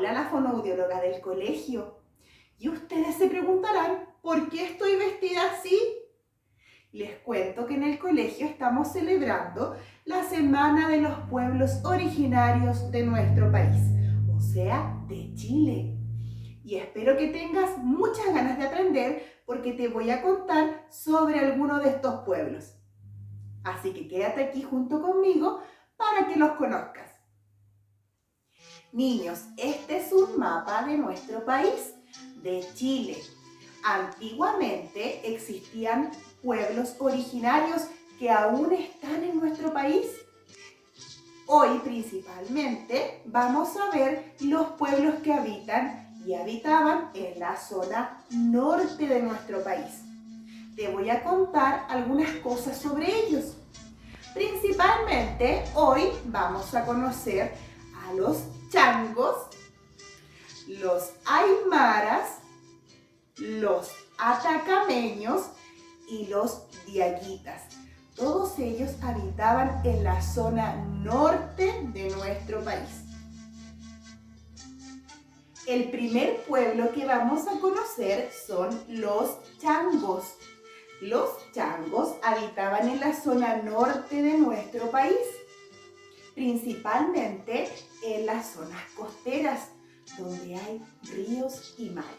Paula, la fonoaudióloga del colegio. Y ustedes se preguntarán, ¿por qué estoy vestida así? Les cuento que en el colegio estamos celebrando la Semana de los Pueblos Originarios de nuestro país, o sea, de Chile. Y espero que tengas muchas ganas de aprender porque te voy a contar sobre alguno de estos pueblos. Así que quédate aquí junto conmigo para que los conozcas. Niños, este es un mapa de nuestro país, de Chile. Antiguamente existían pueblos originarios que aún están en nuestro país. Hoy principalmente vamos a ver los pueblos que habitan y habitaban en la zona norte de nuestro país. Te voy a contar algunas cosas sobre ellos. Principalmente hoy vamos a conocer a los changos, los aymaras, los atacameños y los diaguitas. Todos ellos habitaban en la zona norte de nuestro país. El primer pueblo que vamos a conocer son los changos. Los changos habitaban en la zona norte de nuestro país, principalmente en las zonas costeras, donde hay ríos y mares.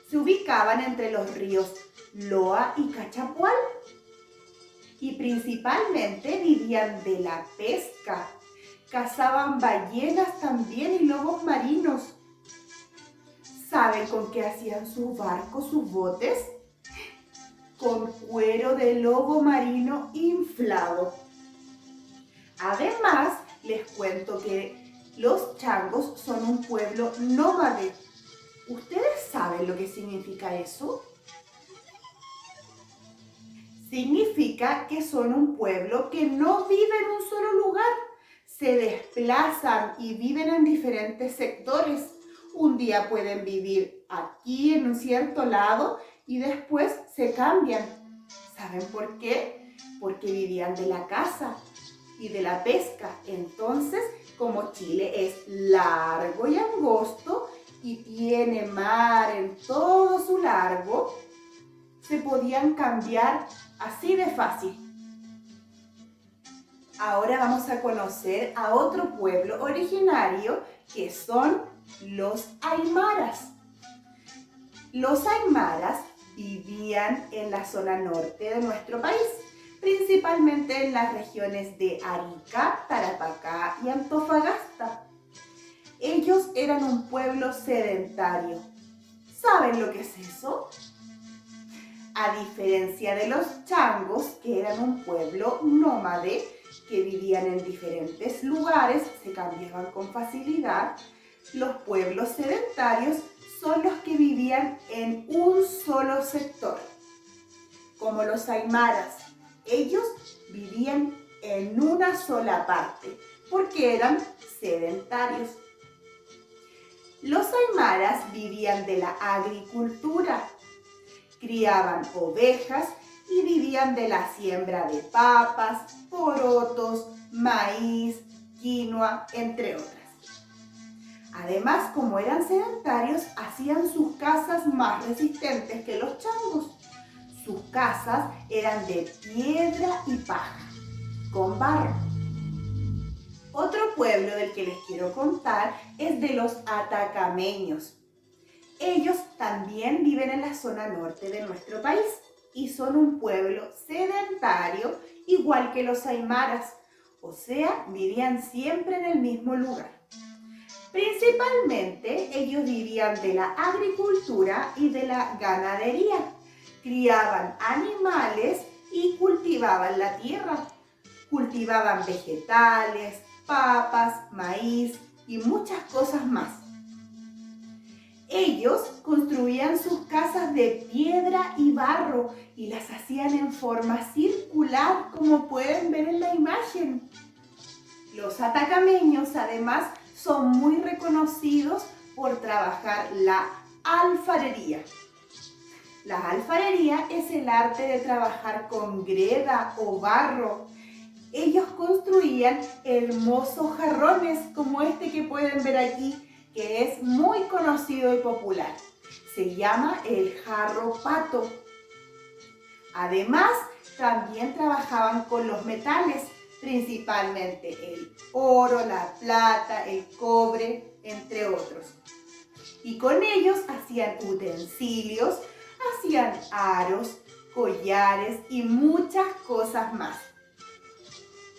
Se ubicaban entre los ríos Loa y Cachapual y principalmente vivían de la pesca. Cazaban ballenas también y lobos marinos. ¿Saben con qué hacían sus barcos, sus botes? Con cuero de lobo marino inflado. Además, les cuento que los changos son un pueblo nómade. ¿Ustedes saben lo que significa eso? Significa que son un pueblo que no vive en un solo lugar. Se desplazan y viven en diferentes sectores. Un día pueden vivir aquí en un cierto lado y después se cambian. ¿Saben por qué? Porque vivían de la caza y de la pesca. Entonces, como Chile es largo y angosto y tiene mar en todo su largo, se podían cambiar así de fácil. Ahora vamos a conocer a otro pueblo originario que son los aymaras. Los aymaras vivían en la zona norte de nuestro país, principalmente en las regiones de Arica, Tarapacá y Antofagasta. Ellos eran un pueblo sedentario. ¿Saben lo que es eso? A diferencia de los changos, que eran un pueblo nómade, que vivían en diferentes lugares, se cambiaban con facilidad, los pueblos sedentarios son los que vivían en un solo sector, como los aymaras. Ellos vivían en una sola parte, porque eran sedentarios. Los aymaras vivían de la agricultura, criaban ovejas y vivían de la siembra de papas, porotos, maíz, quinoa, entre otras. Además, como eran sedentarios, hacían sus casas más resistentes que los changos. Sus casas eran de piedra y paja, con barro. Otro pueblo del que les quiero contar es de los atacameños. Ellos también viven en la zona norte de nuestro país y son un pueblo sedentario igual que los aymaras, o sea, vivían siempre en el mismo lugar. Principalmente ellos vivían de la agricultura y de la ganadería. Criaban animales y cultivaban la tierra. Cultivaban vegetales, papas, maíz y muchas cosas más. Ellos construían sus casas de piedra y barro y las hacían en forma circular, como pueden ver en la imagen. Los atacameños, además, son muy reconocidos por trabajar la alfarería. La alfarería es el arte de trabajar con greda o barro ellos construían hermosos jarrones como este que pueden ver aquí, que es muy conocido y popular. Se llama el jarro pato. Además, también trabajaban con los metales, principalmente el oro, la plata, el cobre, entre otros. Y con ellos hacían utensilios, hacían aros, collares y muchas cosas más.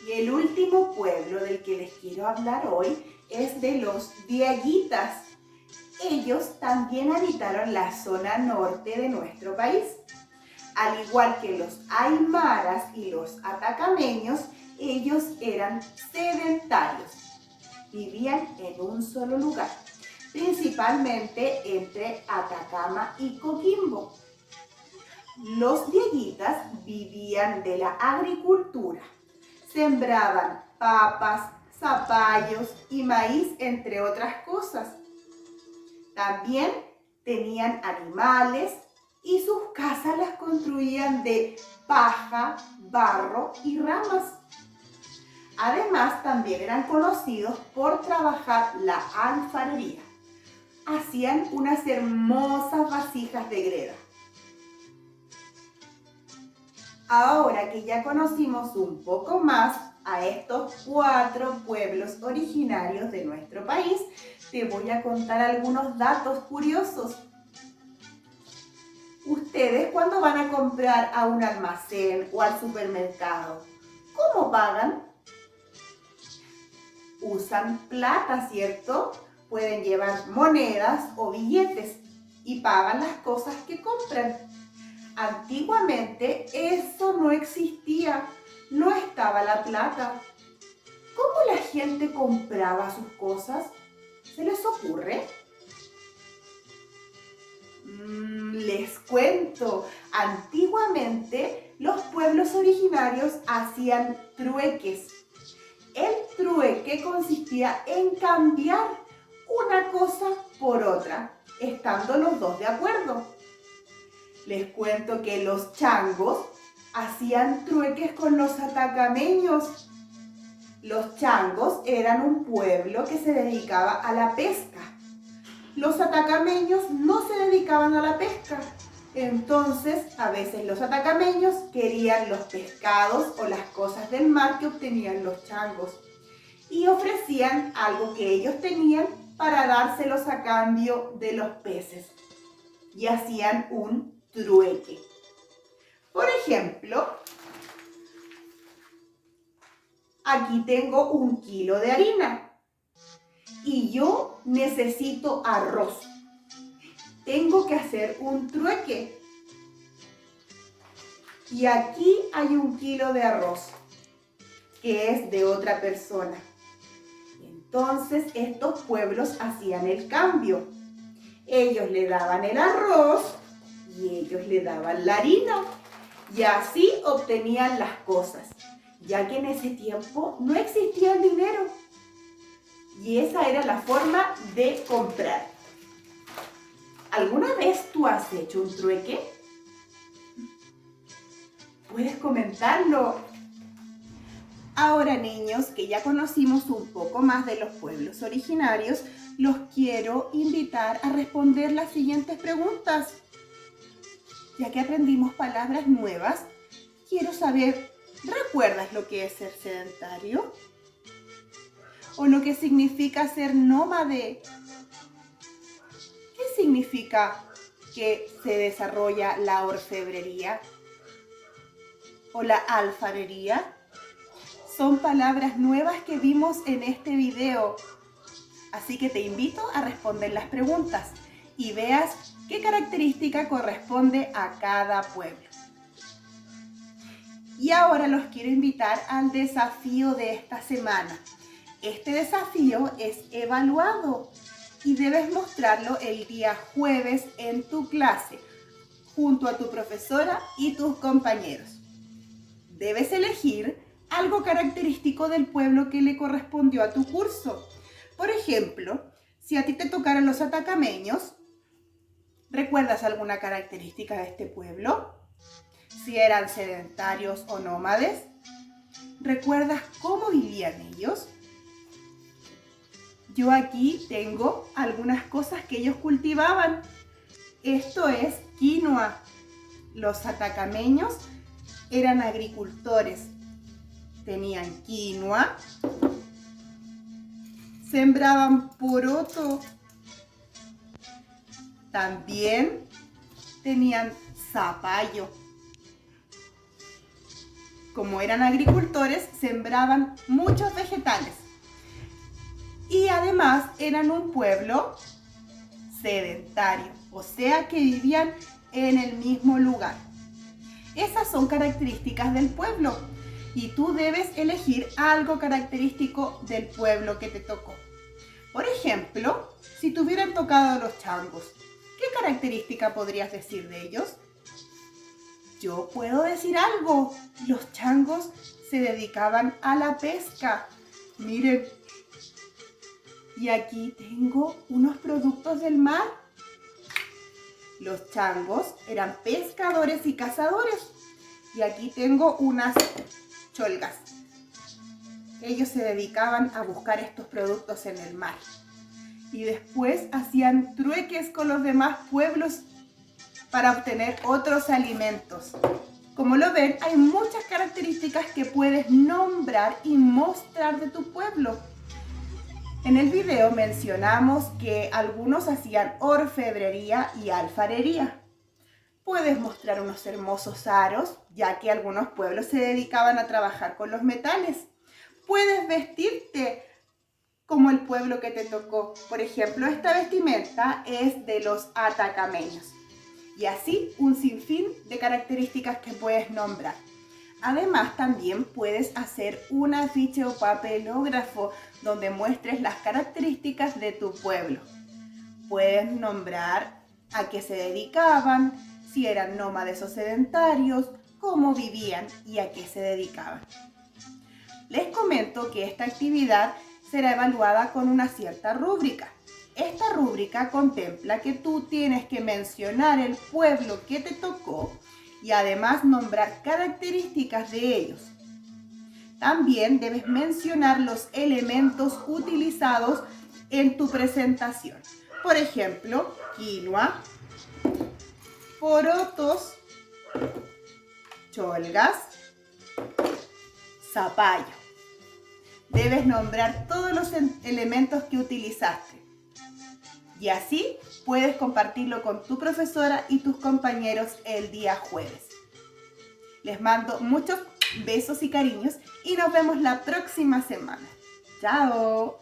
Y el último pueblo del que les quiero hablar hoy es de los diaguitas. Ellos también habitaron la zona norte de nuestro país. Al igual que los aymaras y los atacameños, ellos eran sedentarios. Vivían en un solo lugar, principalmente entre Atacama y Coquimbo. Los diaguitas vivían de la agricultura. Sembraban papas, zapallos y maíz, entre otras cosas. También tenían animales y sus casas las construían de paja, barro y ramas. Además, también eran conocidos por trabajar la alfarería. Hacían unas hermosas vasijas de greda. Ahora que ya conocimos un poco más a estos 4 pueblos originarios de nuestro país, te voy a contar algunos datos curiosos. Ustedes, cuando van a comprar a un almacén o al supermercado, ¿cómo pagan? Usan plata, ¿cierto? Pueden llevar monedas o billetes y pagan las cosas que compran. Antiguamente eso no existía, no estaba la plata. ¿Cómo la gente compraba sus cosas? ¿Se les ocurre? Les cuento, antiguamente los pueblos originarios hacían trueques. El trueque consistía en cambiar una cosa por otra, estando los dos de acuerdo. Les cuento que los changos hacían trueques con los atacameños. Los changos eran un pueblo que se dedicaba a la pesca. Los atacameños no se dedicaban a la pesca. Entonces, a veces los atacameños querían los pescados o las cosas del mar que obtenían los changos y ofrecían algo que ellos tenían para dárselos a cambio de los peces. Y hacían un trueque. Por ejemplo, aquí tengo 1 kilo de harina y yo necesito arroz. Tengo que hacer un trueque. Y aquí hay 1 kilo de arroz, que es de otra persona. Entonces, estos pueblos hacían el cambio. Ellos le daban el arroz y ellos le daban la harina. Y así obtenían las cosas, ya que en ese tiempo no existía el dinero. Y esa era la forma de comprar. ¿Alguna vez tú has hecho un trueque? ¿Puedes comentarlo? Ahora, niños, que ya conocimos un poco más de los pueblos originarios, los quiero invitar a responder las siguientes preguntas. Ya que aprendimos palabras nuevas, quiero saber, ¿recuerdas lo que es ser sedentario? ¿O lo que significa ser nómade? ¿Qué significa que se desarrolla la orfebrería o la alfarería? Son palabras nuevas que vimos en este video. Así que te invito a responder las preguntas y veas qué característica corresponde a cada pueblo. Y ahora los quiero invitar al desafío de esta semana. Este desafío es evaluado y debes mostrarlo el día jueves en tu clase, junto a tu profesora y tus compañeros. Debes elegir algo característico del pueblo que le correspondió a tu curso. Por ejemplo, si a ti te tocaran los atacameños, ¿recuerdas alguna característica de este pueblo? Si eran sedentarios o nómades. ¿Recuerdas cómo vivían ellos? Yo aquí tengo algunas cosas que ellos cultivaban. Esto es quinoa. Los atacameños eran agricultores. Tenían quinoa, sembraban poroto, también tenían zapallo. Como eran agricultores, sembraban muchos vegetales. Y además eran un pueblo sedentario, o sea que vivían en el mismo lugar. Esas son características del pueblo y tú debes elegir algo característico del pueblo que te tocó. Por ejemplo, si te hubieran tocado los changos, ¿qué característica podrías decir de ellos? Yo puedo decir algo. Los changos se dedicaban a la pesca. Miren. Y aquí tengo unos productos del mar. Los changos eran pescadores y cazadores. Y aquí tengo unas cholgas. Ellos se dedicaban a buscar estos productos en el mar. Y después hacían trueques con los demás pueblos para obtener otros alimentos. Como lo ven, hay muchas características que puedes nombrar y mostrar de tu pueblo. En el video mencionamos que algunos hacían orfebrería y alfarería. Puedes mostrar unos hermosos aros, ya que algunos pueblos se dedicaban a trabajar con los metales. Puedes vestirte como el pueblo que te tocó. Por ejemplo, esta vestimenta es de los atacameños. Y así un sinfín de características que puedes nombrar. Además, también puedes hacer un afiche o papelógrafo donde muestres las características de tu pueblo. Puedes nombrar a qué se dedicaban, si eran nómades o sedentarios, cómo vivían y a qué se dedicaban. Les comento que esta actividad será evaluada con una cierta rúbrica. Esta rúbrica contempla que tú tienes que mencionar el pueblo que te tocó y además nombrar características de ellos. También debes mencionar los elementos utilizados en tu presentación. Por ejemplo, quinoa, porotos, cholgas, zapallo. Debes nombrar todos los elementos que utilizaste. Y así puedes compartirlo con tu profesora y tus compañeros el día jueves. Les mando muchos besos y cariños y nos vemos la próxima semana. ¡Chao!